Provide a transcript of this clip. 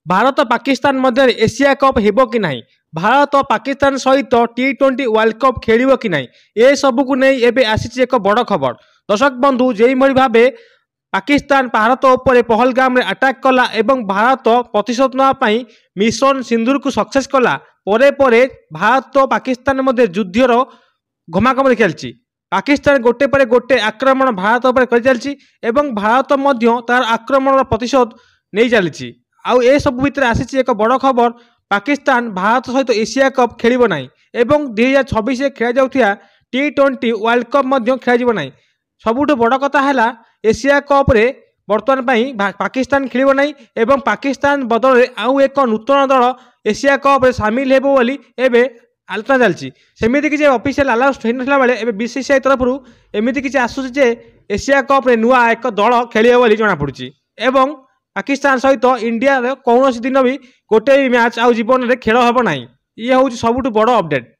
भारत पाकिस्तान मध्य Asia cup हेबो कि नहीं, भारत पाकिस्तान सहित T20 वर्ल्ड कप खेल कि नहीं, ए सबू को नहीं एबे आसी एक बड़ खबर। दर्शक बंधु जो भाव पाकिस्तान भारत उपर पहलगाम अटैक कला एवं भारत प्रतिशोध नापी मिशन सिंदूर को सक्सेस कला परे परे भारत पाकिस्तान मध्य युद्धर घमाघम देखी चलती। पाकिस्तान गोटे पर गोटे आक्रमण भारत उपर कर चलती एवं भारत मध्य तार आक्रमण प्रतिशोध नहीं चली। आउ ए सब भितर आसी एक बड़ खबर, पाकिस्तान भारत सहित एशिया कप खेल ना एवं 2026 खेल जाऊा T20 वर्ल्ड कप खेल ना। सबुठ बड़ कथा है एशिया कप रे बर्तमान पाकिस्तान खेल ना एवं पाकिस्तान बदल में आउ एक नूतन दल एशिया कप रे सामिल हेबो बोली एबे आलोचना चलती। सेमती किसी ऑफिशियल अनाउंस हो ना बेले एबे बीसीसीआई तरफ एमती किसी आसूसी जे एशिया कप रे नुआ एक दल खेलिए बोली जना पड़ुची एवं पाकिस्तान सहित इंडिया कौन दिन भी गोटे भी मैच आउ जीवन में खेल हेब ना। ये हूँ सबुठ बड़ अपडेट।